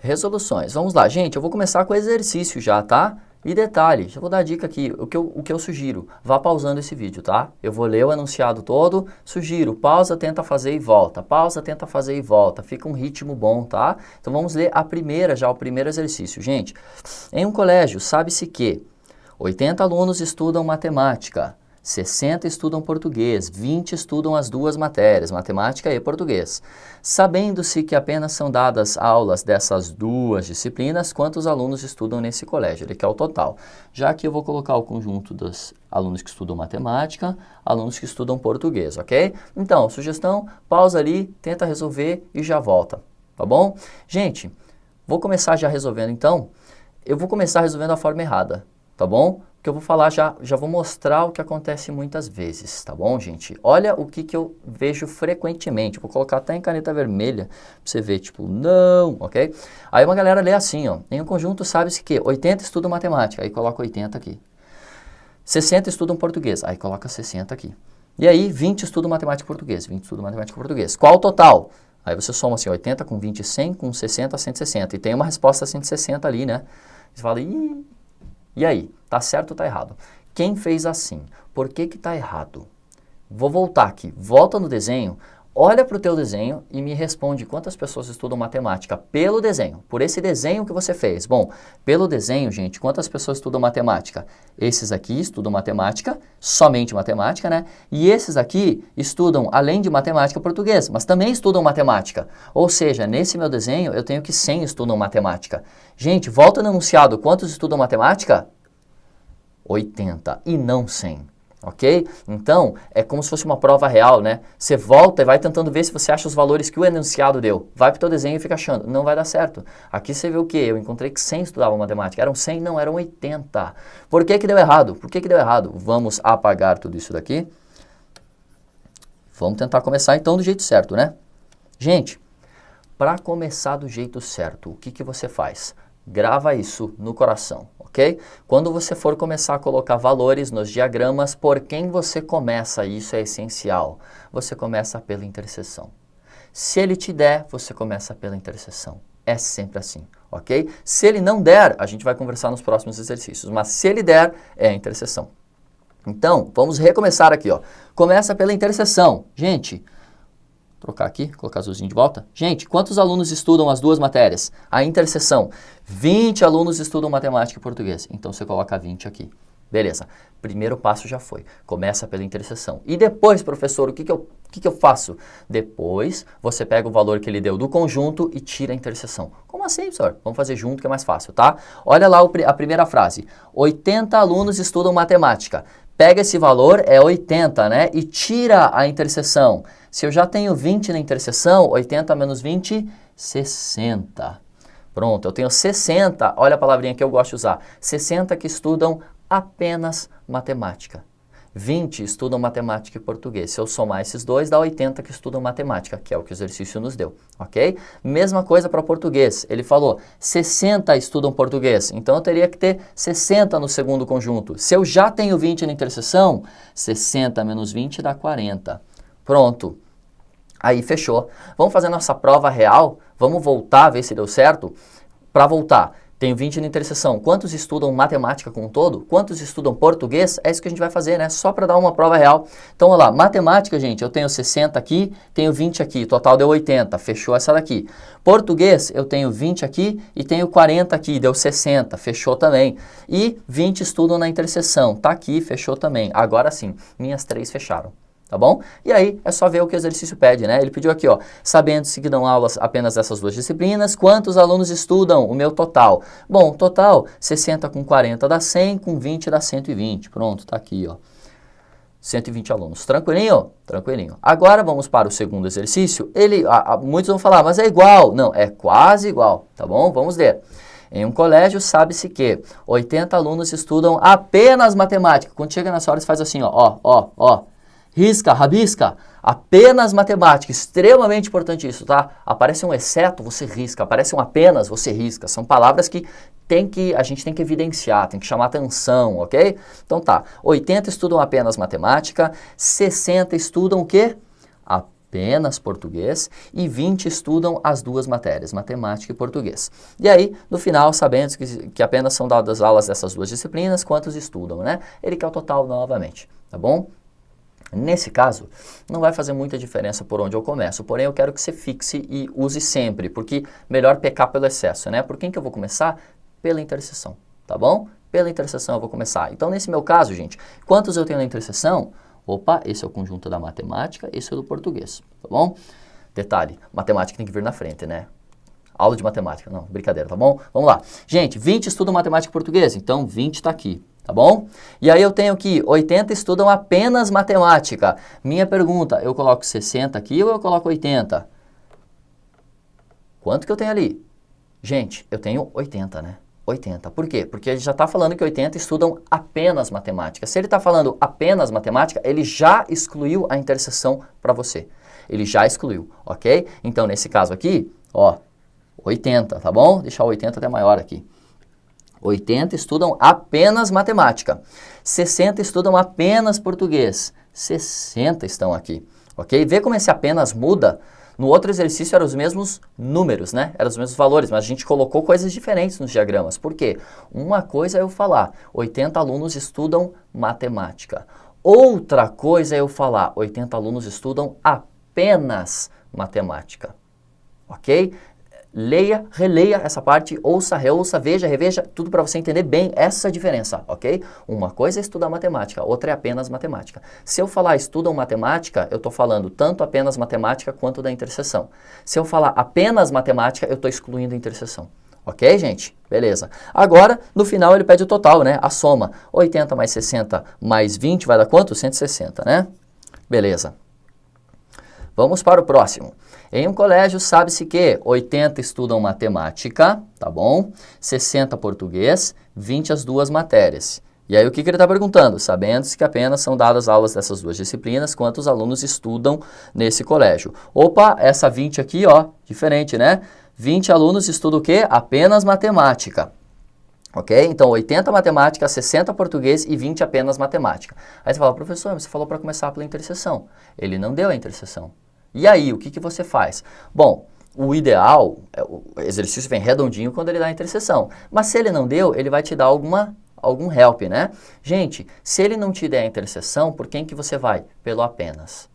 Resoluções. Vamos lá, gente, eu vou começar com exercício já, tá? E detalhe, já vou dar a dica aqui, o que eu sugiro, vá pausando esse vídeo, tá? Eu vou ler o enunciado todo, sugiro, pausa, tenta fazer e volta, pausa, tenta fazer e volta, fica um ritmo bom, tá? Então vamos ler a primeira já, o primeiro exercício. Gente, em um colégio, sabe-se que 80 alunos estudam matemática, 60 estudam português, 20 estudam as duas matérias, matemática e português. Sabendo-se que apenas são dadas aulas dessas duas disciplinas, quantos alunos estudam nesse colégio? Ele quer o total. Já que eu vou colocar o conjunto dos alunos que estudam matemática, alunos que estudam português, ok? Então, sugestão, pausa ali, tenta resolver e já volta, tá bom? Gente, vou começar já resolvendo então. Eu vou começar resolvendo a forma errada, tá bom? Que eu vou falar já vou mostrar o que acontece muitas vezes, tá bom, gente? Olha o que eu vejo frequentemente, vou colocar até em caneta vermelha, pra você ver, tipo, não, ok? Aí uma galera lê assim, ó, em um conjunto sabe-se que 80 estudam matemática, aí coloca 80 aqui. 60 estudam português, aí coloca 60 aqui. E aí 20 estudam matemática e português, 20 estudam matemática e português. Qual o total? Aí você soma assim, 80 com 20, 100, com 60, 160, e tem uma resposta 160 ali, né? Você fala, ih... E aí, tá certo ou tá errado? Quem fez assim? Por que que tá errado? Vou voltar aqui, volta no desenho, olha para o teu desenho e me responde quantas pessoas estudam matemática pelo desenho, por esse desenho que você fez. Bom, pelo desenho, gente, quantas pessoas estudam matemática? Esses aqui estudam matemática, somente matemática, né? E esses aqui estudam, além de matemática, português, mas também estudam matemática. Ou seja, nesse meu desenho eu tenho que 100 estudam matemática. Gente, volta no enunciado, quantos estudam matemática? 80 e não 100. Ok? Então, é como se fosse uma prova real, né? Você volta e vai tentando ver se você acha os valores que o enunciado deu. Vai para o teu desenho e fica achando. Não vai dar certo. Aqui você vê o quê? Eu encontrei que 100 estudavam matemática. Eram 100? Não, eram 80. Por que que deu errado? Por que que deu errado? Vamos apagar tudo isso daqui. Vamos tentar começar então do jeito certo, né? Gente, para começar do jeito certo, o que que você faz? Grava isso no coração, ok? Quando você for começar a colocar valores nos diagramas, por quem você começa, isso é essencial. Você começa pela interseção. Se ele te der, você começa pela interseção. É sempre assim, ok? Se ele não der, a gente vai conversar nos próximos exercícios, mas se ele der, é a interseção. Então, vamos recomeçar aqui, ó. Começa pela interseção. Gente... trocar aqui, colocar azulzinho de volta. Gente, quantos alunos estudam as duas matérias? A interseção. 20 alunos estudam matemática e português. Então você coloca 20 aqui. Beleza. Primeiro passo já foi. Começa pela interseção. E depois, professor, o que que eu faço? Depois você pega o valor que ele deu do conjunto e tira a interseção. Como assim, professor? Vamos fazer junto que é mais fácil, tá? Olha lá a primeira frase. 80 alunos estudam matemática. Pega esse valor, é 80, né? E tira a interseção. Se eu já tenho 20 na interseção, 80 menos 20, 60. Pronto, eu tenho 60, olha a palavrinha que eu gosto de usar, 60 que estudam apenas matemática. 20 estudam matemática e português. Se eu somar esses dois, dá 80 que estudam matemática, que é o que o exercício nos deu, ok? Mesma coisa para português. Ele falou 60 estudam português, então eu teria que ter 60 no segundo conjunto. Se eu já tenho 20 na interseção, 60 menos 20 dá 40. Pronto. Aí fechou. Vamos fazer nossa prova real? Vamos voltar, ver se deu certo? Para voltar, tenho 20 na interseção. Quantos estudam matemática como um todo? Quantos estudam português? É isso que a gente vai fazer, né? Só para dar uma prova real. Então, olha lá, matemática, gente, eu tenho 60 aqui, tenho 20 aqui, total deu 80, fechou essa daqui. Português, eu tenho 20 aqui e tenho 40 aqui, deu 60, fechou também. E 20 estudam na interseção, tá aqui, fechou também. Agora sim, minhas 3 fecharam. Tá bom? E aí, é só ver o que o exercício pede, né? Ele pediu aqui, ó, sabendo-se que dão aulas apenas dessas duas disciplinas, quantos alunos estudam? O meu total. Bom, total, 60 com 40 dá 100, com 20 dá 120. Pronto, tá aqui, ó. 120 alunos. Tranquilinho? Tranquilinho. Agora, vamos para o segundo exercício. Muitos vão falar, mas é igual. Não, é quase igual, tá bom? Vamos ver. Em um colégio, sabe-se que 80 alunos estudam apenas matemática. Quando chega nessa hora, você faz assim, ó. Risca, rabisca, apenas matemática, extremamente importante isso, tá? Aparece um exceto, você risca, aparece um apenas, você risca. São palavras que a gente tem que evidenciar, tem que chamar atenção, ok? Então tá, 80 estudam apenas matemática, 60 estudam o quê? apenas português e 20 estudam as duas matérias, matemática e português. E aí, no final, sabendo que apenas são dadas aulas dessas duas disciplinas, quantos estudam, né? Ele quer o total novamente, tá bom? Nesse caso, não vai fazer muita diferença por onde eu começo, porém eu quero que você fixe e use sempre, porque melhor pecar pelo excesso, né? Por quem que eu vou começar? Pela interseção, tá bom? Pela interseção eu vou começar. Então, nesse meu caso, gente, quantos eu tenho na interseção? Opa, esse é o conjunto da matemática, esse é o do português, tá bom? Detalhe, matemática tem que vir na frente, né? Aula de matemática, não, brincadeira, tá bom? Vamos lá. Gente, 20 estudam matemática e português, então 20 está aqui, tá bom? E aí eu tenho que 80 estudam apenas matemática. Minha pergunta, eu coloco 60 aqui ou eu coloco 80? Quanto que eu tenho ali? Gente, eu tenho 80, né? 80. Por quê? Porque ele já está falando que 80 estudam apenas matemática. Se ele está falando apenas matemática, ele já excluiu a interseção para você. Ele já excluiu, ok? Então, nesse caso aqui, ó, 80, tá bom? Deixar o 80 até maior aqui. 80 estudam apenas matemática. 60 estudam apenas português. 60 estão aqui, ok? Vê como esse apenas muda. No outro exercício eram os mesmos números, né? Eram os mesmos valores, mas a gente colocou coisas diferentes nos diagramas. Por quê? Uma coisa é eu falar, 80 alunos estudam matemática. Outra coisa é eu falar, 80 alunos estudam apenas matemática. Ok? Leia, releia essa parte, ouça, reouça, veja, reveja, tudo para você entender bem essa diferença, ok? Uma coisa é estudar matemática, outra é apenas matemática. Se eu falar estudam matemática, eu estou falando tanto apenas matemática quanto da interseção. Se eu falar apenas matemática, eu estou excluindo a interseção. Ok, gente? Beleza. Agora, no final, ele pede o total, né? A soma. 80 mais 60 mais 20 vai dar quanto? 160, né? Beleza. Vamos para o próximo. Em um colégio, sabe-se que 80 estudam matemática, tá bom? 60 português, 20 as duas matérias. E aí o que ele está perguntando? Sabendo-se que apenas são dadas aulas dessas duas disciplinas, quantos alunos estudam nesse colégio? Opa, essa 20 aqui, ó, diferente, né? 20 alunos estudam o quê? Apenas matemática. Ok? Então, 80 matemática, 60 português e 20 apenas matemática. Aí você fala, professor, você falou para começar pela interseção. Ele não deu a interseção. E aí, o que você faz? Bom, o ideal, o exercício vem redondinho quando ele dá a interseção. Mas se ele não deu, ele vai te dar algum help, né? Gente, se ele não te der a interseção, por quem que você vai? Pelo apenas.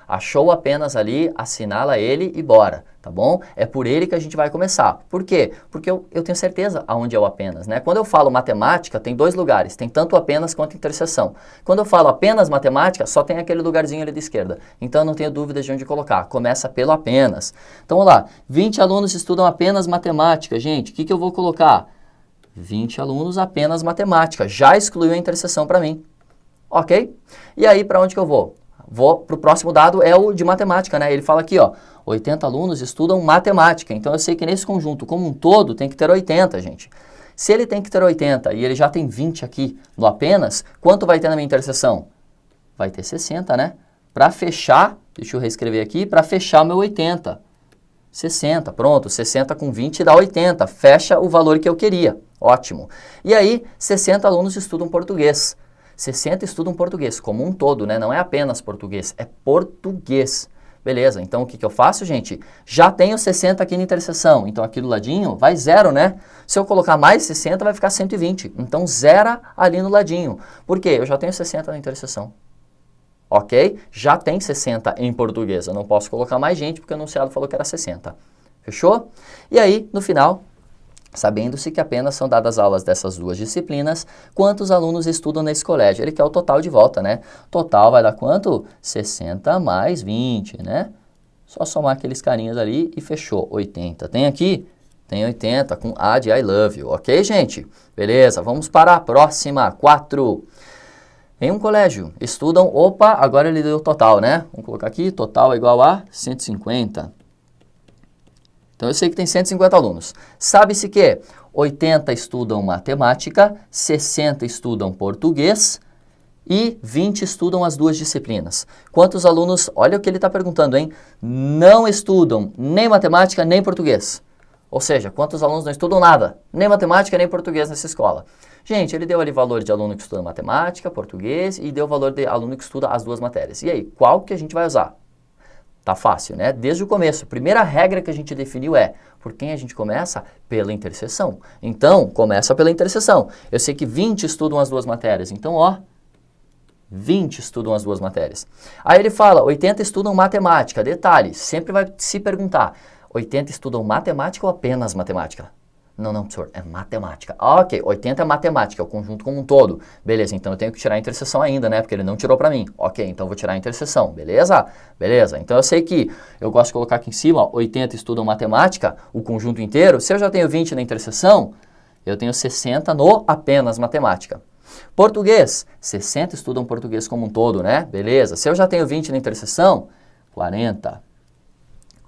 Achou apenas ali, assinala ele e bora, tá bom? É por ele que a gente vai começar. Por quê? Porque eu tenho certeza aonde é o apenas, né? Quando eu falo matemática, tem dois lugares, tem tanto apenas quanto interseção. Quando eu falo apenas matemática, só tem aquele lugarzinho ali da esquerda. Então, eu não tenho dúvida de onde colocar. Começa pelo apenas. Então, vamos lá. 20 alunos estudam apenas matemática. Gente, o que eu vou colocar? 20 alunos apenas matemática. Já excluiu a interseção para mim. Ok? E aí, para onde que eu vou? Vou para o próximo dado, é o de matemática, né? Ele fala aqui, ó, 80 alunos estudam matemática. Então, eu sei que nesse conjunto, como um todo, tem que ter 80, gente. Se ele tem que ter 80 e ele já tem 20 aqui no apenas, quanto vai ter na minha interseção? Vai ter 60, né? Para fechar, deixa eu reescrever aqui, para fechar o meu 80. 60, pronto, 60 com 20 dá 80, fecha o valor que eu queria. Ótimo. E aí, 60 alunos estudam português. 60 estudam português, como um todo, né? Não é apenas português, é português. Beleza, então o que eu faço, gente? Já tenho 60 aqui na interseção, então aqui do ladinho vai 0, né? Se eu colocar mais 60, vai ficar 120. Então, zera ali no ladinho. Por quê? Eu já tenho 60 na interseção. Ok? Já tem 60 em português. Eu não posso colocar mais gente, porque o enunciado falou que era 60. Fechou? E aí, no final, sabendo-se que apenas são dadas aulas dessas duas disciplinas, quantos alunos estudam nesse colégio? Ele quer o total de volta, né? Total vai dar quanto? 60 mais 20, né? Só somar aqueles carinhas ali e fechou. 80. Tem aqui? Tem 80 com A de I love you. Ok, gente? Beleza, vamos para a próxima. 4. Em um colégio, estudam... Opa, agora ele deu o total, né? Vamos colocar aqui, total é igual a 150. Então, eu sei que tem 150 alunos. Sabe-se que 80 estudam matemática, 60 estudam português e 20 estudam as duas disciplinas. Quantos alunos, olha o que ele está perguntando, hein? Não estudam nem matemática, nem português. Ou seja, quantos alunos não estudam nada? Nem matemática, nem português nessa escola. Gente, ele deu ali valor de aluno que estuda matemática, português e deu valor de aluno que estuda as duas matérias. E aí, qual que a gente vai usar? Tá fácil, né? Desde o começo. Primeira regra que a gente definiu é, por quem a gente começa? Pela interseção. Então, começa pela interseção. Eu sei que 20 estudam as duas matérias. Então, ó, 20 estudam as duas matérias. Aí ele fala, 80 estudam matemática. Detalhe, sempre vai se perguntar, 80 estudam matemática ou apenas matemática? Não, professor, é matemática. Ah, ok, 80 é matemática, é o conjunto como um todo. Beleza, então eu tenho que tirar a interseção ainda, né? Porque ele não tirou pra mim. Ok, então eu vou tirar a interseção, beleza? Beleza, então eu sei que eu gosto de colocar aqui em cima, ó, 80 estudam matemática, o conjunto inteiro. Se eu já tenho 20 na interseção, eu tenho 60 no apenas matemática. Português, 60 estudam português como um todo, né? Beleza, se eu já tenho 20 na interseção, 40.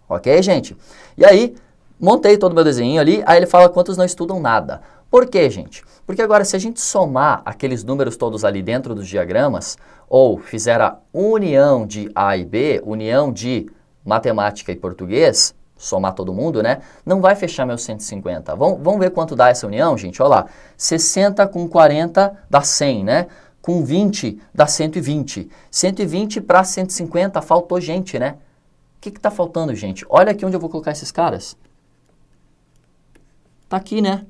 Ok, gente? E aí, montei todo o meu desenho ali, aí ele fala quantos não estudam nada. Por quê, gente? Porque agora, se a gente somar aqueles números todos ali dentro dos diagramas, ou fizer a união de A e B, união de matemática e português, somar todo mundo, né? Não vai fechar meus 150. Vamos ver quanto dá essa união, gente? Olha lá, 60 com 40 dá 100, né? Com 20 dá 120. 120 para 150 faltou gente, né? O que está faltando, gente? Olha aqui onde eu vou colocar esses caras. Tá aqui, né?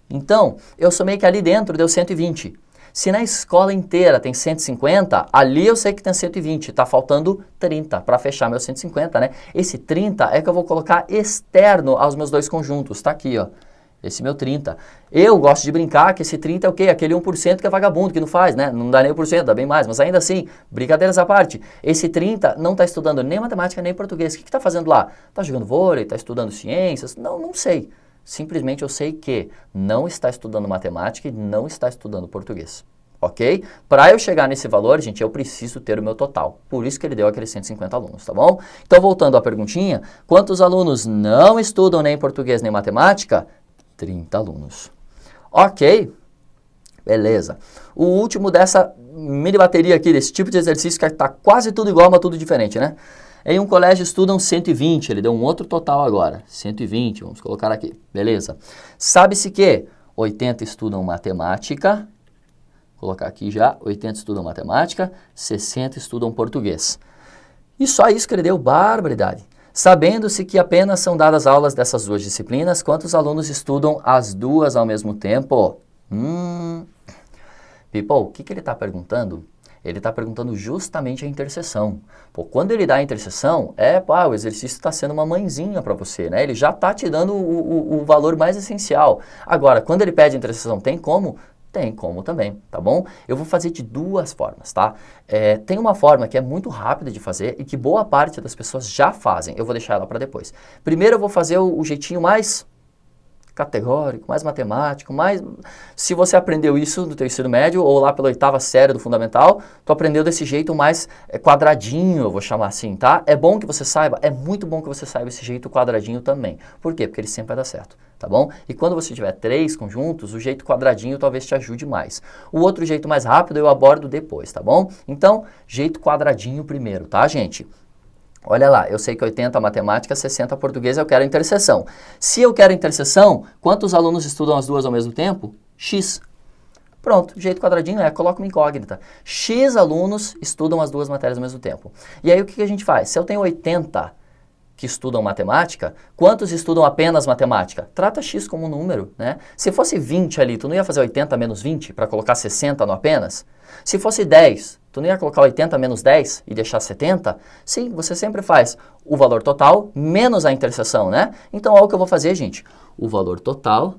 Então, eu somei que ali dentro deu 120. Se na escola inteira tem 150, ali eu sei que tem 120. Tá faltando 30 para fechar meus 150, né? Esse 30 é que eu vou colocar externo aos meus dois conjuntos. Tá aqui, ó. Esse meu 30. Eu gosto de brincar que esse 30 é o quê? Aquele 1% que é vagabundo, que não faz, né? Não dá nem 1%, dá bem mais. Mas ainda assim, brincadeiras à parte, esse 30 não está estudando nem matemática, nem português. O que está fazendo lá? Está jogando vôlei? Está estudando ciências? Não sei. Simplesmente eu sei que não está estudando matemática e não está estudando português. Ok? Para eu chegar nesse valor, gente, eu preciso ter o meu total. Por isso que ele deu aqueles 150 alunos, tá bom? Então, voltando à perguntinha, quantos alunos não estudam nem português nem matemática? 30 alunos. Ok? Beleza. O último dessa mini bateria aqui, desse tipo de exercício que está quase tudo igual, mas tudo diferente, né? Em um colégio estudam 120, ele deu um outro total agora. 120, vamos colocar aqui. Beleza. Sabe-se que 80 estudam matemática, vou colocar aqui já, 80 estudam matemática, 60 estudam português. E só isso que ele deu, barbaridade. Sabendo-se que apenas são dadas aulas dessas duas disciplinas, quantos alunos estudam as duas ao mesmo tempo? People, o que ele está perguntando? Ele está perguntando justamente a interseção. Pô, quando ele dá a interseção, o exercício está sendo uma mãezinha para você, né? Ele já está te dando o valor mais essencial. Agora, quando ele pede a interseção, tem como? Tem como também, tá bom? Eu vou fazer de duas formas, tá? Tem uma forma que é muito rápida de fazer e que boa parte das pessoas já fazem. Eu vou deixar ela para depois. Primeiro eu vou fazer o jeitinho mais categórico, mais matemático, mais... Se você aprendeu isso no teu ensino médio ou lá pela 8ª série do fundamental, tu aprendeu desse jeito mais quadradinho, eu vou chamar assim, tá? É bom que você saiba, é muito bom que você saiba esse jeito quadradinho também. Por quê? Porque ele sempre vai dar certo, tá bom? E quando você tiver 3 conjuntos, o jeito quadradinho talvez te ajude mais. O outro jeito mais rápido eu abordo depois, tá bom? Então, jeito quadradinho primeiro, tá, gente? Olha lá, eu sei que 80 matemática, 60 português, eu quero interseção. Se eu quero interseção, quantos alunos estudam as duas ao mesmo tempo? X. Pronto, jeito quadradinho coloca uma incógnita. X alunos estudam as duas matérias ao mesmo tempo. E aí o que a gente faz? Se eu tenho 80 que estudam matemática, quantos estudam apenas matemática? Trata X como um número, né? Se fosse 20 ali, tu não ia fazer 80 menos 20 para colocar 60 no apenas? Se fosse 10, tu não ia colocar 80 menos 10 e deixar 70? Sim, você sempre faz o valor total menos a interseção, né? Então, olha o que eu vou fazer, gente. O valor total,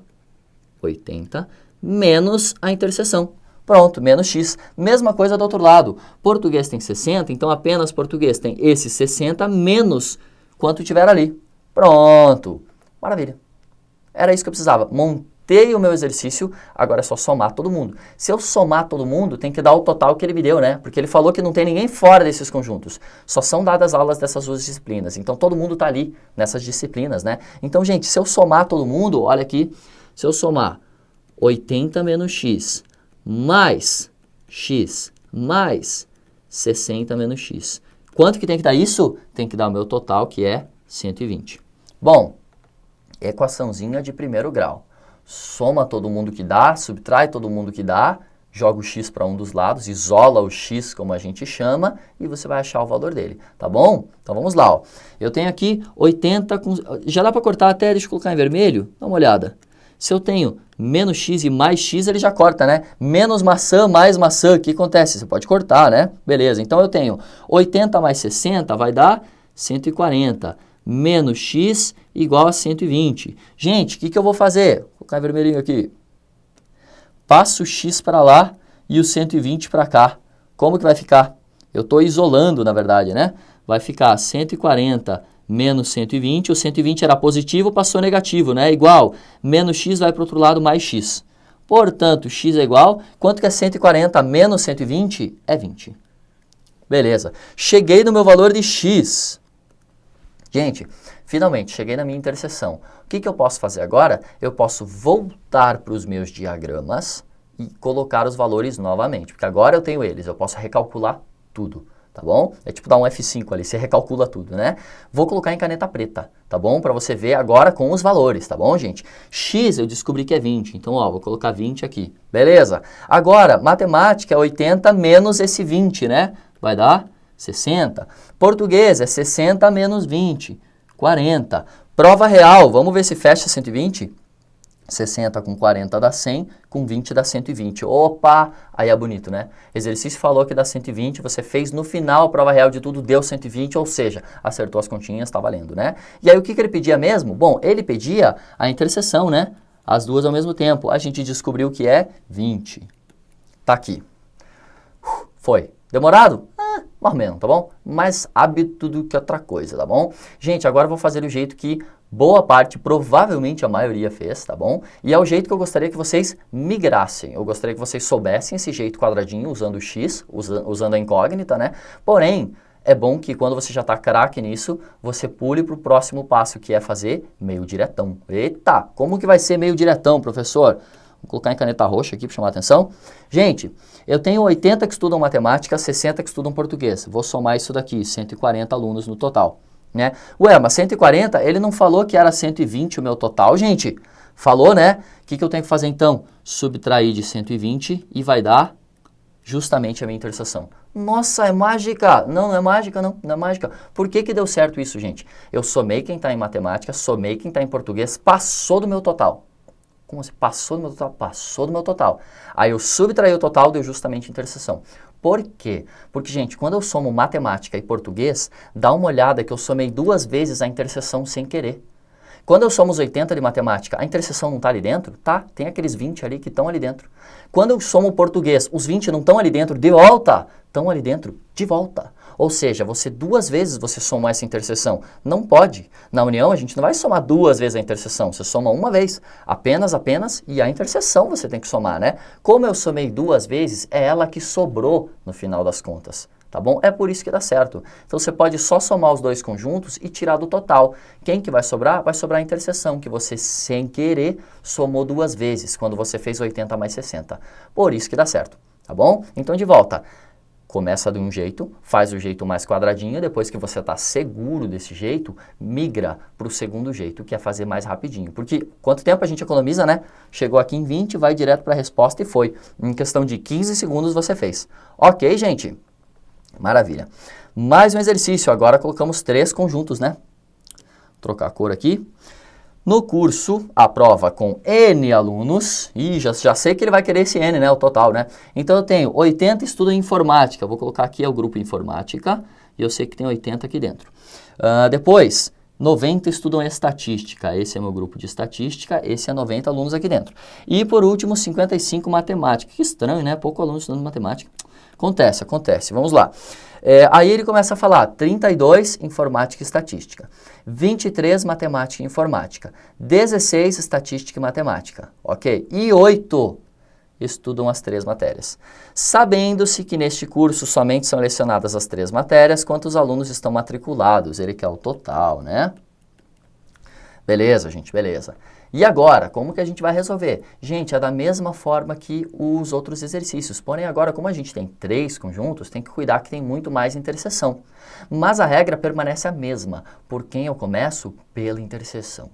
80, menos a interseção. Pronto, menos X. Mesma coisa do outro lado. Português tem 60, então apenas português tem esse 60 menos quanto tiver ali. Pronto. Maravilha. Era isso que eu precisava. Montei o meu exercício, agora é só somar todo mundo. Se eu somar todo mundo, tem que dar o total que ele me deu, né? Porque ele falou que não tem ninguém fora desses conjuntos. Só são dadas aulas dessas duas disciplinas. Então, todo mundo está ali nessas disciplinas, né? Então, gente, se eu somar todo mundo, olha aqui. Se eu somar 80 menos X mais X mais 60 menos X. Quanto que tem que dar isso? Tem que dar o meu total, que é 120. Bom, equaçãozinha de primeiro grau. Soma todo mundo que dá, subtrai todo mundo que dá, joga o x para um dos lados, isola o x, como a gente chama, e você vai achar o valor dele, tá bom? Então vamos lá, ó. Eu tenho aqui 80 com... Já dá para cortar até, deixa eu colocar em vermelho, dá uma olhada. Se eu tenho menos x e mais x, ele já corta, né? Menos maçã, mais maçã, o que acontece? Você pode cortar, né? Beleza, então eu tenho 80 mais 60 vai dar 140. Menos x igual a 120. Gente, o que eu vou fazer? Vou colocar em vermelhinho aqui. Passo o x para lá e o 120 para cá. Como que vai ficar? Eu estou isolando, na verdade, né? Vai ficar 140 menos 120. O 120 era positivo, passou negativo, né? Igual, menos x vai para o outro lado, mais x. Portanto, x é igual. Quanto que é 140 menos 120? É 20. Beleza. Cheguei no meu valor de x. Gente, finalmente, cheguei na minha interseção. O que eu posso fazer agora? Eu posso voltar para os meus diagramas e colocar os valores novamente, porque agora eu tenho eles, eu posso recalcular tudo, tá bom? É tipo dar um F5 ali, você recalcula tudo, né? Vou colocar em caneta preta, tá bom? Para você ver agora com os valores, tá bom, gente? X eu descobri que é 20, então, ó, vou colocar 20 aqui, beleza? Agora, matemática é 80 menos esse 20, né? Vai dar 60. Português é 60 menos 20, 40. Prova real, vamos ver se fecha 120? 60 com 40 dá 100, com 20 dá 120. Opa, aí é bonito, né? Exercício falou que dá 120, você fez no final, prova real de tudo, deu 120, ou seja, acertou as continhas, tá valendo, né? E aí o que ele pedia mesmo? Bom, ele pedia a interseção, né? As duas ao mesmo tempo. A gente descobriu que é 20. Tá aqui. Foi. Demorado? Mais ou menos, tá bom? Mais hábito do que outra coisa, tá bom? Gente, agora eu vou fazer do jeito que boa parte, provavelmente a maioria fez, tá bom? E é o jeito que eu gostaria que vocês migrassem. Eu gostaria que vocês soubessem esse jeito quadradinho, usando o x, usando a incógnita, né? Porém, é bom que quando você já tá craque nisso, você pule pro próximo passo, que é fazer meio diretão. Eita, como que vai ser meio diretão, professor? Vou colocar em caneta roxa aqui para chamar a atenção. Gente, eu tenho 80 que estudam matemática, 60 que estudam português. Vou somar isso daqui, 140 alunos no total, né? Ué, mas 140, ele não falou que era 120 o meu total, gente? Falou, né? O que eu tenho que fazer então? Subtrair de 120 e vai dar justamente a minha interseção. Nossa, é mágica! Não, não é mágica, não é mágica. Por que deu certo isso, gente? Eu somei quem está em matemática, somei quem está em português, passou do meu total. Como assim? Passou do meu total? Passou do meu total. Aí eu subtraí o total, deu justamente interseção. Por quê? Porque, gente, quando eu somo matemática e português, dá uma olhada que eu somei 2 vezes a interseção sem querer. Quando eu somo os 80 de matemática, a interseção não está ali dentro? Tá, tem aqueles 20 ali que estão ali dentro. Quando eu somo o português, os 20 não estão ali dentro de volta? Estão ali dentro de volta. Ou seja, você 2 vezes você soma essa interseção. Não pode. Na união, a gente não vai somar 2 vezes a interseção. Você soma uma vez. Apenas, e a interseção você tem que somar, né? Como eu somei 2 vezes, é ela que sobrou no final das contas. Tá bom? É por isso que dá certo. Então, você pode só somar os dois conjuntos e tirar do total. Quem que vai sobrar? Vai sobrar a interseção, que você, sem querer, somou 2 vezes, quando você fez 80 mais 60. Por isso que dá certo. Tá bom? Então, de volta. Começa de um jeito, faz o jeito mais quadradinho, depois que você está seguro desse jeito, migra para o segundo jeito, que é fazer mais rapidinho. Porque quanto tempo a gente economiza, né? Chegou aqui em 20, vai direto para a resposta e foi. Em questão de 15 segundos você fez. Ok, gente? Maravilha. Mais um exercício, agora colocamos 3 conjuntos, né? Vou trocar a cor aqui. No curso, a prova com N alunos, e já sei que ele vai querer esse N, né, o total, né? Então eu tenho 80 estudam informática, vou colocar aqui é o grupo informática, e eu sei que tem 80 aqui dentro. Depois, 90 estudam estatística, esse é meu grupo de estatística, esse é 90 alunos aqui dentro. E por último, 55 matemática, que estranho, né, pouco aluno estudando matemática. Acontece, vamos lá. Aí ele começa a falar 32 informática e estatística, 23 matemática e informática, 16 estatística e matemática, ok? E 8 estudam as 3 matérias. Sabendo-se que neste curso somente são lecionadas as 3 matérias, quantos alunos estão matriculados? Ele quer o total, né? Beleza, gente, beleza. E agora, como que a gente vai resolver? Gente, é da mesma forma que os outros exercícios. Porém, agora, como a gente tem 3 conjuntos, tem que cuidar que tem muito mais interseção. Mas a regra permanece a mesma. Por quem eu começo? Pela interseção.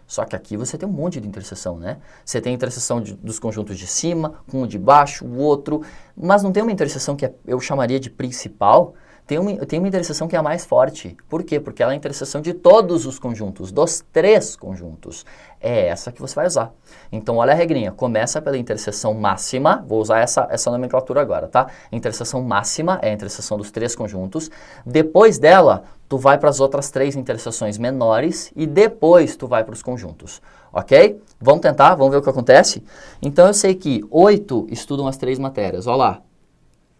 Só que aqui você tem um monte de interseção, né? Você tem a interseção dos conjuntos de cima, com o de baixo, o outro, mas não tem uma interseção que eu chamaria de principal. Tem uma interseção que é a mais forte. Por quê? Porque ela é a interseção de todos os conjuntos, dos 3 conjuntos. É essa que você vai usar. Então, olha a regrinha. Começa pela interseção máxima. Vou usar essa nomenclatura agora, tá? A interseção máxima é a interseção dos 3 conjuntos. Depois dela, tu vai para as outras 3 interseções menores e depois tu vai para os conjuntos. Ok? Vamos tentar? Vamos ver o que acontece? Então, eu sei que 8 estudam as 3 matérias. Olha lá.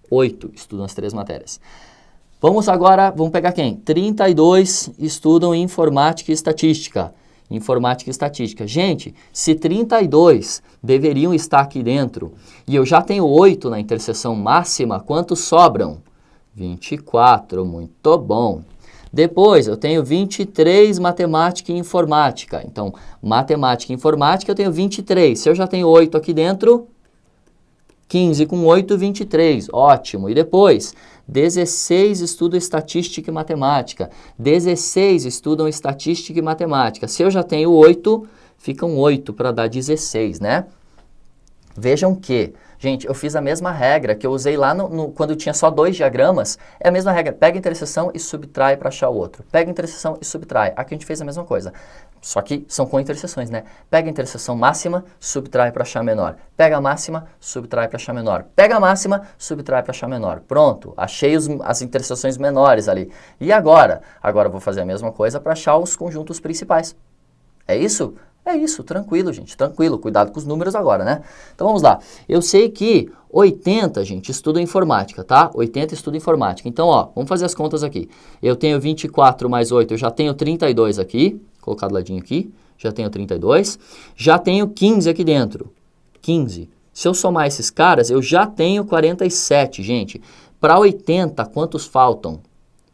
8 estudam as 3 matérias. Vamos agora, vamos pegar quem? 32 estudam informática e estatística. Informática e estatística. Gente, se 32 deveriam estar aqui dentro e eu já tenho 8 na interseção máxima, quantos sobram? 24, muito bom. Depois, eu tenho 23 matemática e informática. Então, matemática e informática eu tenho 23. Se eu já tenho 8 aqui dentro, 15 com 8, 23. Ótimo. E depois, 16 estudam estatística e matemática. 16 estudam estatística e matemática. Se eu já tenho 8, ficam 8 para dar 16, né? Vejam que, gente, eu fiz a mesma regra que eu usei lá quando tinha só 2 diagramas. É a mesma regra. Pega a interseção e subtrai para achar o outro. Pega a interseção e subtrai. Aqui a gente fez a mesma coisa. Só que são com interseções, né? Pega a interseção máxima, subtrai para achar menor. Pega a máxima, subtrai para achar menor. Pega a máxima, subtrai para achar menor. Pronto, achei as interseções menores ali. E agora? Agora eu vou fazer a mesma coisa para achar os conjuntos principais. É isso? É isso, tranquilo, gente, tranquilo. Cuidado com os números agora, né? Então vamos lá. Eu sei que 80, gente, estuda informática, tá? 80 estuda informática. Então, ó, vamos fazer as contas aqui. Eu tenho 24 mais 8, eu já tenho 32 aqui. Colocar do ladinho aqui, já tenho 32. Já tenho 15 aqui dentro. 15. Se eu somar esses caras, eu já tenho 47, gente. Para 80, quantos faltam?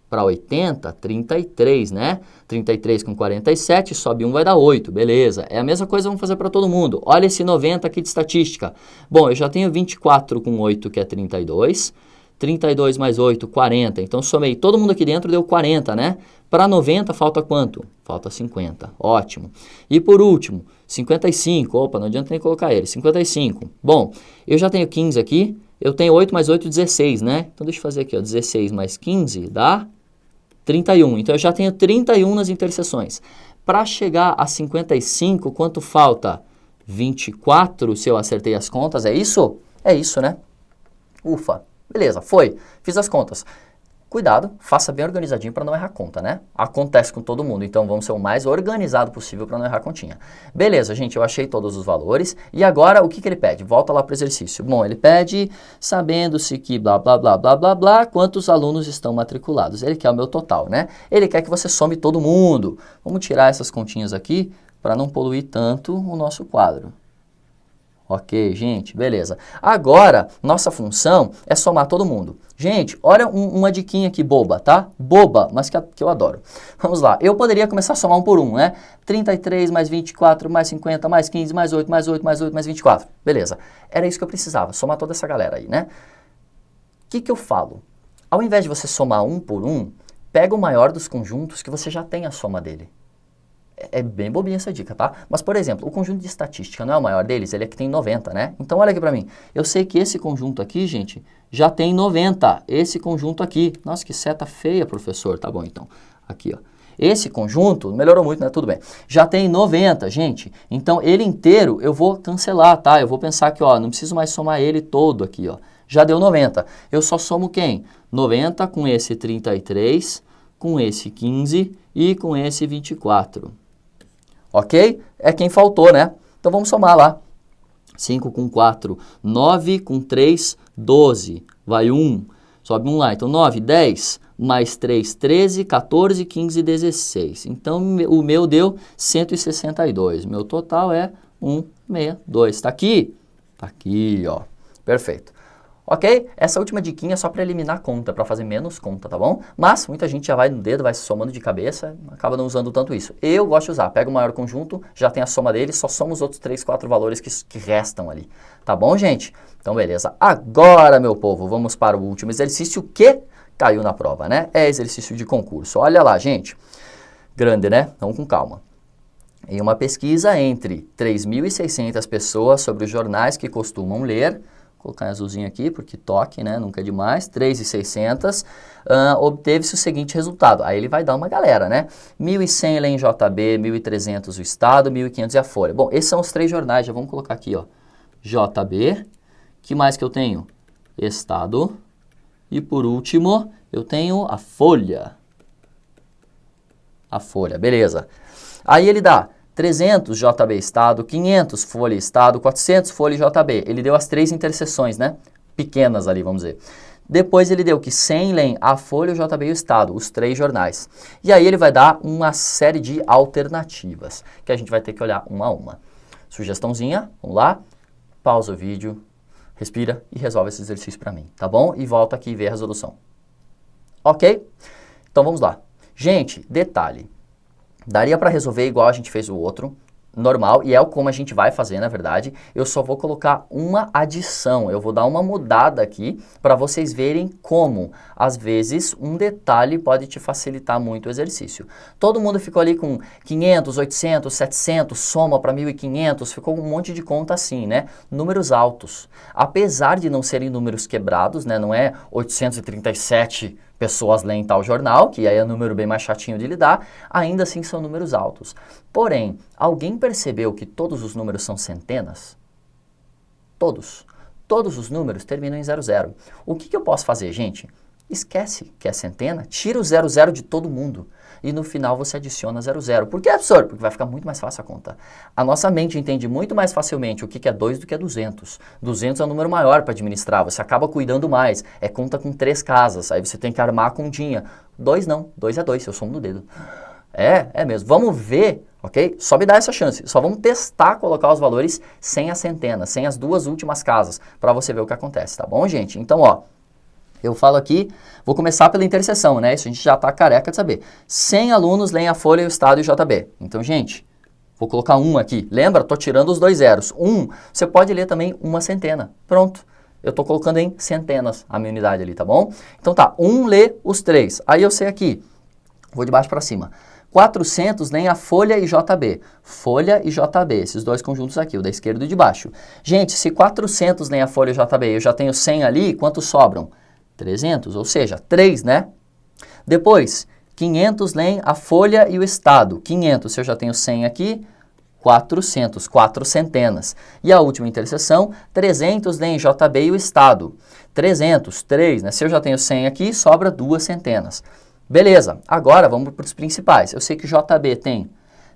Para 80, 33, né? 33 com 47, sobe 1, vai dar 8, beleza. É a mesma coisa, vamos fazer para todo mundo. Olha esse 90 aqui de estatística. Bom, eu já tenho 24 com 8, que é 32. 32 mais 8, 40. Então, somei todo mundo aqui dentro, deu 40, né? Para 90, falta quanto? Falta 50. Ótimo. E por último, 55. Opa, não adianta nem colocar ele. 55. Bom, eu já tenho 15 aqui. Eu tenho 8 mais 8, 16, né? Então, deixa eu fazer aqui, ó. 16 mais 15 dá 31. Então, eu já tenho 31 nas interseções. Para chegar a 55, quanto falta? 24, se eu acertei as contas. É isso? É isso, né? Ufa. Beleza, foi. Fiz as contas. Cuidado, faça bem organizadinho para não errar conta, né? Acontece com todo mundo, então vamos ser o mais organizado possível para não errar continha. Beleza, gente, eu achei todos os valores. E agora, o que ele pede? Volta lá para o exercício. Bom, ele pede, sabendo-se que blá, blá, blá, blá, blá, blá, quantos alunos estão matriculados. Ele quer o meu total, né? Ele quer que você some todo mundo. Vamos tirar essas continhas aqui para não poluir tanto o nosso quadro. Ok, gente, beleza. Agora, nossa função é somar todo mundo. Gente, olha uma diquinha aqui boba, tá? Boba, mas que eu adoro. Vamos lá, eu poderia começar a somar um por um, né? 33 mais 24, mais 50, mais 15, mais 8, mais 8, mais 8, mais 24. Beleza, era isso que eu precisava, somar toda essa galera aí, né? O que eu falo? Ao invés de você somar um por um, pega o maior dos conjuntos que você já tem a soma dele. É bem bobinha essa dica, tá? Mas, por exemplo, o conjunto de estatística não é o maior deles, ele é que tem 90, né? Então, olha aqui pra mim. Eu sei que esse conjunto aqui, gente, já tem 90. Esse conjunto aqui. Nossa, que seta feia, professor. Tá bom, então. Aqui, ó. Esse conjunto, melhorou muito, né? Tudo bem. Já tem 90, gente. Então, ele inteiro eu vou cancelar, tá? Eu vou pensar que, ó, não preciso mais somar ele todo aqui, ó. Já deu 90. Eu só somo quem? 90 com esse 33, com esse 15 e com esse 24. Ok? É quem faltou, né? Então, vamos somar lá. 5 com 4, 9 com 3, 12. Vai 1. Sobe 1 lá. Então, 9, 10, mais 3, 13, 14, 15, 16. Então, o meu deu 162. Meu total é 162. Está aqui? Está aqui, ó. Perfeito. Ok? Essa última diquinha é só para eliminar conta, para fazer menos conta, tá bom? Mas muita gente já vai no dedo, vai se somando de cabeça, acaba não usando tanto isso. Eu gosto de usar, pega o maior conjunto, já tem a soma dele, só soma os outros 3, 4 valores que restam ali. Tá bom, gente? Então, beleza. Agora, meu povo, vamos para o último exercício que caiu na prova, né? É exercício de concurso. Olha lá, gente. Grande, né? Então, com calma. em uma pesquisa entre 3.600 pessoas sobre os jornais que costumam ler, vou colocar em azulzinho aqui, porque toque, né? Nunca é demais, 3.600, obteve-se o seguinte resultado. Aí ele vai dar uma galera, né? 1.100 leem JB, 1.300 o Estado, 1.500 a Folha. Bom, esses são os 3 jornais, já vamos colocar aqui, ó. JB, que mais que eu tenho? Estado, e por último, eu tenho a Folha. A Folha, beleza. Aí ele dá 300 JB Estado, 500 Folha Estado, 400 Folha JB. Ele deu as 3 interseções, né? Pequenas ali, vamos dizer. Depois ele deu que 100 leem a Folha, o JB e o Estado, os 3 jornais. E aí ele vai dar uma série de alternativas, que a gente vai ter que olhar uma a uma. Sugestãozinha, vamos lá. Pausa o vídeo, respira e resolve esse exercício para mim, tá bom? E volta aqui e vê a resolução. Ok? Então vamos lá. Gente, detalhe. Daria para resolver igual a gente fez o outro, normal, e é como a gente vai fazer, na verdade. Eu só vou colocar uma adição, eu vou dar uma mudada aqui para vocês verem como, às vezes, um detalhe pode te facilitar muito o exercício. Todo mundo ficou ali com 500, 800, 700, soma para 1.500, ficou um monte de conta assim, né? Números altos. Apesar de não serem números quebrados, né? Não é 837 pessoas leem tal jornal, que aí é um número bem mais chatinho de lidar, ainda assim são números altos. Porém, alguém percebeu que todos os números são centenas? Todos. Todos os números terminam em 00. O que eu posso fazer, gente? Esquece que é centena, tira o 00 de todo mundo e no final você adiciona 00. Por que, professor? Porque vai ficar muito mais fácil a conta. A nossa mente entende muito mais facilmente o que é 2 do que é 200. 200 é um número maior para administrar, você acaba cuidando mais. É conta com 3 casas, aí você tem que armar a continha. 2 não, 2 é 2, eu somo no dedo. É mesmo. Vamos ver, ok? Só me dá essa chance. Só vamos testar colocar os valores sem a centena, sem as 2 últimas casas, para você ver o que acontece, tá bom, gente? Então, ó, eu falo aqui, vou começar pela interseção, né? Isso a gente já tá careca de saber. 100 alunos leem a Folha, o Estado e o JB. Então, gente, vou colocar 1 aqui. Lembra? Tô tirando os 2 zeros. 1, você pode ler também uma centena. Pronto. Eu tô colocando em centenas a minha unidade ali, tá bom? Então tá, 1 lê os 3. Aí eu sei aqui, vou de baixo para cima. 400 leem a Folha e JB. Folha e JB, esses 2 conjuntos aqui, o da esquerda e o de baixo. Gente, se 400 leem a Folha e JB, eu já tenho 100 ali, quantos sobram? 300, ou seja, 3, né? Depois, 500 leem a Folha e o Estado. 500, se eu já tenho 100 aqui, 400, 4 centenas. E a última interseção, 300 leem JB e o Estado. 300, 3, né? Se eu já tenho 100 aqui, sobra 2 centenas. Beleza, agora vamos para os principais. Eu sei que o JB tem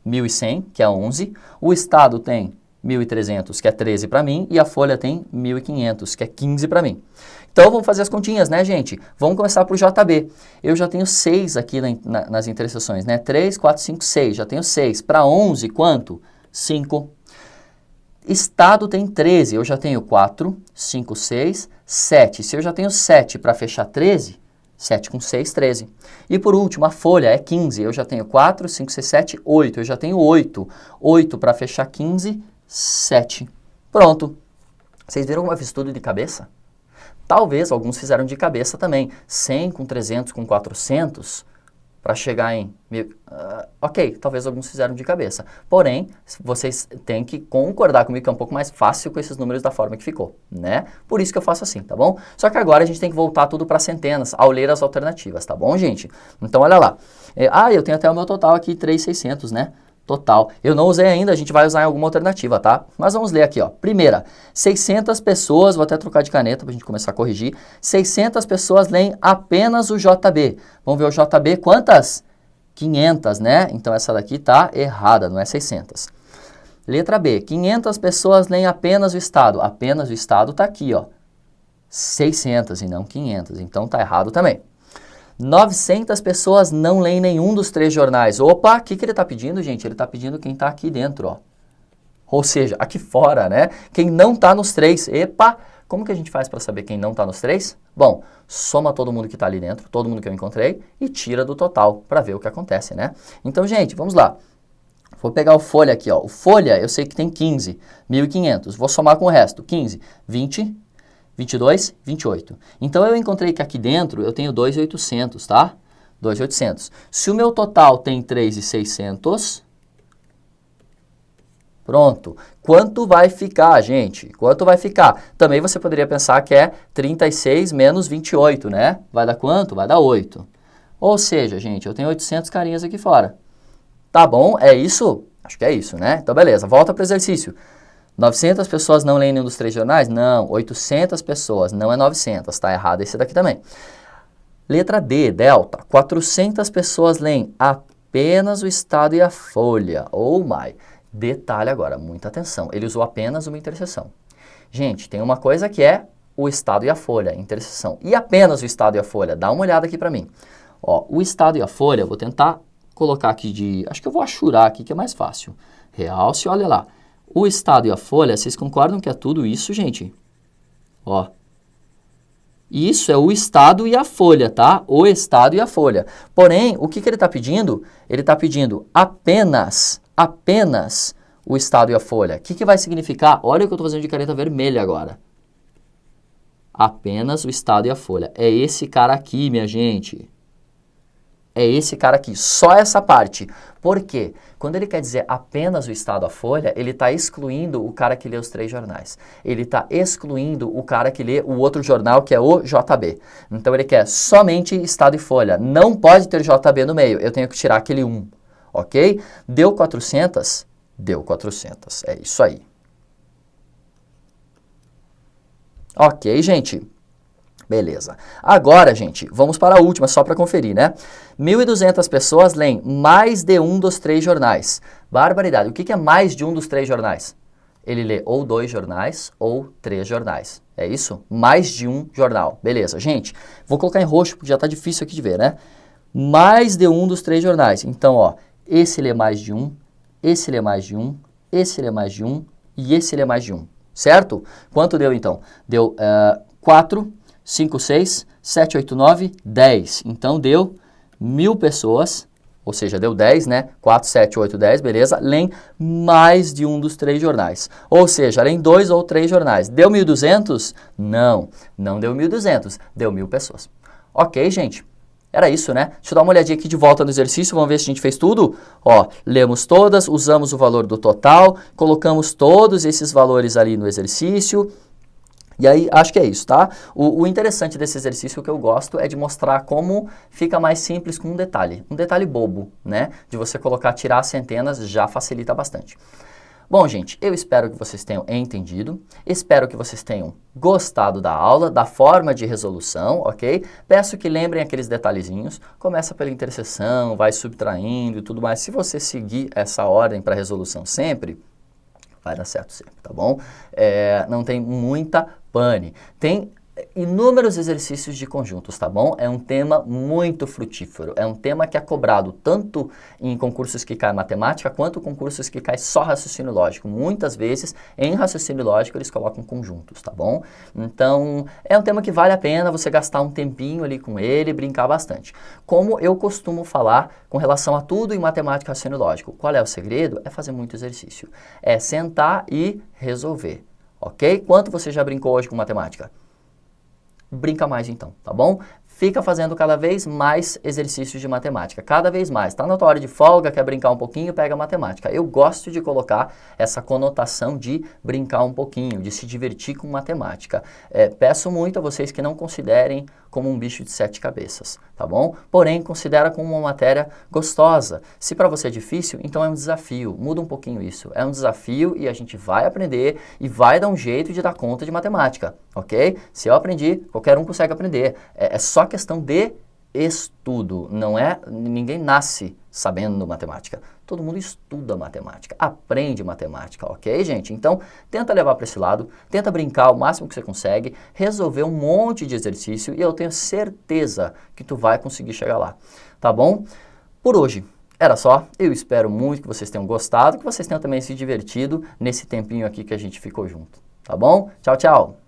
1.100, que é 11. O Estado tem 1.300, que é 13 para mim. E a Folha tem 1.500, que é 15 para mim. Então, vamos fazer as continhas, né, gente? Vamos começar por JB. Eu já tenho 6 aqui nas interseções, né? 3, 4, 5, 6. Já tenho 6. Para 11, quanto? 5. Estado tem 13. Eu já tenho 4, 5, 6, 7. Se eu já tenho 7 para fechar 13, 7 com 6, 13. E por último, a Folha é 15. Eu já tenho 4, 5, 6, 7, 8. Eu já tenho 8. 8 para fechar 15, 7. Pronto. Vocês viram como eu fiz tudo de cabeça? Talvez alguns fizeram de cabeça também. 100 com 300 com 400 para chegar em... ok, talvez alguns fizeram de cabeça. Porém, vocês têm que concordar comigo que é um pouco mais fácil com esses números da forma que ficou, né? Por isso que eu faço assim, tá bom? Só que agora a gente tem que voltar tudo para centenas ao ler as alternativas, tá bom, gente? Então, olha lá. Eu tenho até o meu total aqui, 3.600, né? Total. Eu não usei ainda, a gente vai usar em alguma alternativa, tá? Mas vamos ler aqui, ó. Primeira, 600 pessoas, vou até trocar de caneta pra gente começar a corrigir. 600 pessoas leem apenas o JB. Vamos ver o JB, quantas? 500, né? Então essa daqui tá errada, não é 600. Letra B, 500 pessoas leem apenas o Estado. Apenas o Estado tá aqui, ó. 600 e não 500, então tá errado também. 900 pessoas não leem nenhum dos 3 jornais. Opa, o que ele está pedindo, gente? Ele está pedindo quem está aqui dentro, ó. Ou seja, aqui fora, né? Quem não está nos 3. Epa, como que a gente faz para saber quem não está nos 3? Bom, soma todo mundo que está ali dentro, todo mundo que eu encontrei, e tira do total para ver o que acontece, né? Então, gente, vamos lá. Vou pegar o Folha aqui, ó. O Folha, eu sei que tem 15, 1.500. Vou somar com o resto. 15, 20... 22, 28. Então, eu encontrei que aqui dentro eu tenho 2.800, tá? 2.800. Se o meu total tem 3.600, Pronto. Quanto vai ficar, gente? Quanto vai ficar? Também você poderia pensar que é 36 menos 28, né? Vai dar quanto? Vai dar 8. Ou seja, gente, eu tenho 800 carinhas aqui fora. Tá bom? É isso? Acho que é isso, né? Então, beleza. Volta para o exercício. 900 pessoas não leem nenhum dos 3 jornais? Não. 800 pessoas. Não é 900. Tá errado esse daqui também. Letra D, delta. 400 pessoas leem apenas o Estado e a Folha. Oh my. Detalhe agora, muita atenção. Ele usou apenas uma interseção. Gente, tem uma coisa que é o Estado e a Folha, interseção. E apenas o Estado e a Folha. Dá uma olhada aqui para mim. Ó, o Estado e a Folha, vou tentar colocar aqui de... Acho que eu vou achurar aqui que é mais fácil. Realce, olha lá. O Estado e a Folha, vocês concordam que é tudo isso, gente? Ó. Isso é o Estado e a Folha, tá? O Estado e a Folha. Porém, o que ele está pedindo? Ele está pedindo apenas o Estado e a Folha. O que vai significar? Olha o que eu estou fazendo de caneta vermelha agora. Apenas o Estado e a Folha. É esse cara aqui, minha gente. É esse cara aqui, só essa parte. Por quê? Quando ele quer dizer apenas o Estado, a Folha, ele está excluindo o cara que lê os 3 jornais. Ele está excluindo o cara que lê o outro jornal, que é o JB. Então ele quer somente Estado e Folha. Não pode ter JB no meio, eu tenho que tirar aquele 1. Ok? Deu 400? Deu 400. É isso aí. Ok, gente? Beleza. Agora, gente, vamos para a última, só para conferir, né? 1.200 pessoas leem mais de um dos 3 jornais. Barbaridade. O que é mais de um dos 3 jornais? Ele lê ou 2 jornais ou 3 jornais. É isso? Mais de um jornal. Beleza. Gente, vou colocar em roxo, porque já está difícil aqui de ver, né? Mais de um dos 3 jornais. Então, ó, esse lê mais de um, esse lê mais de um, esse lê mais de um e esse lê mais de um. Certo? Quanto deu, então? Deu 4... 5, 6, 7, 8, 9, 10. Então, deu 1.000 pessoas, ou seja, deu 10, né? 4, 7, 8, 10, beleza? Leem mais de um dos 3 jornais. Ou seja, leem 2 ou 3 jornais. Deu 1.200? Não, não deu 1.200. Deu 1.000 pessoas. Ok, gente? Era isso, né? Deixa eu dar uma olhadinha aqui de volta no exercício, vamos ver se a gente fez tudo. Ó, lemos todas, usamos o valor do total, colocamos todos esses valores ali no exercício. E aí, acho que é isso, tá? O interessante desse exercício que eu gosto é de mostrar como fica mais simples com um detalhe bobo, né? De você colocar, tirar as centenas já facilita bastante. Bom, gente, eu espero que vocês tenham entendido, espero que vocês tenham gostado da aula, da forma de resolução, ok? Peço que lembrem aqueles detalhezinhos, começa pela interseção, vai subtraindo e tudo mais. Se você seguir essa ordem para resolução sempre, vai dar certo sempre, tá bom? Não tem muita pane. Tem inúmeros exercícios de conjuntos, tá bom? É um tema muito frutífero, é um tema que é cobrado tanto em concursos que caem matemática, quanto concursos que caem só raciocínio lógico. Muitas vezes, em raciocínio lógico, eles colocam conjuntos, tá bom? Então, é um tema que vale a pena você gastar um tempinho ali com ele e brincar bastante. Como eu costumo falar com relação a tudo em matemática e raciocínio lógico, qual é o segredo? É fazer muito exercício. É sentar e resolver, ok? Quanto você já brincou hoje com matemática? Brinca mais então, tá bom? Fica fazendo cada vez mais exercícios de matemática, cada vez mais. Tá na tua hora de folga, quer brincar um pouquinho, pega matemática. Eu gosto de colocar essa conotação de brincar um pouquinho, de se divertir com matemática. Peço muito a vocês que não considerem como um bicho de 7 cabeças, tá bom? Porém, considera como uma matéria gostosa. Se para você é difícil, então é um desafio. Muda um pouquinho isso. É um desafio e a gente vai aprender e vai dar um jeito de dar conta de matemática, ok? Se eu aprendi, qualquer um consegue aprender. É só questão de estudo, não é? Ninguém nasce sabendo matemática. Todo mundo estuda matemática, aprende matemática, ok, gente? Então, tenta levar para esse lado, tenta brincar o máximo que você consegue, resolver um monte de exercício e eu tenho certeza que tu vai conseguir chegar lá, tá bom? Por hoje, era só. Eu espero muito que vocês tenham gostado, que vocês tenham também se divertido nesse tempinho aqui que a gente ficou junto, tá bom? Tchau, tchau!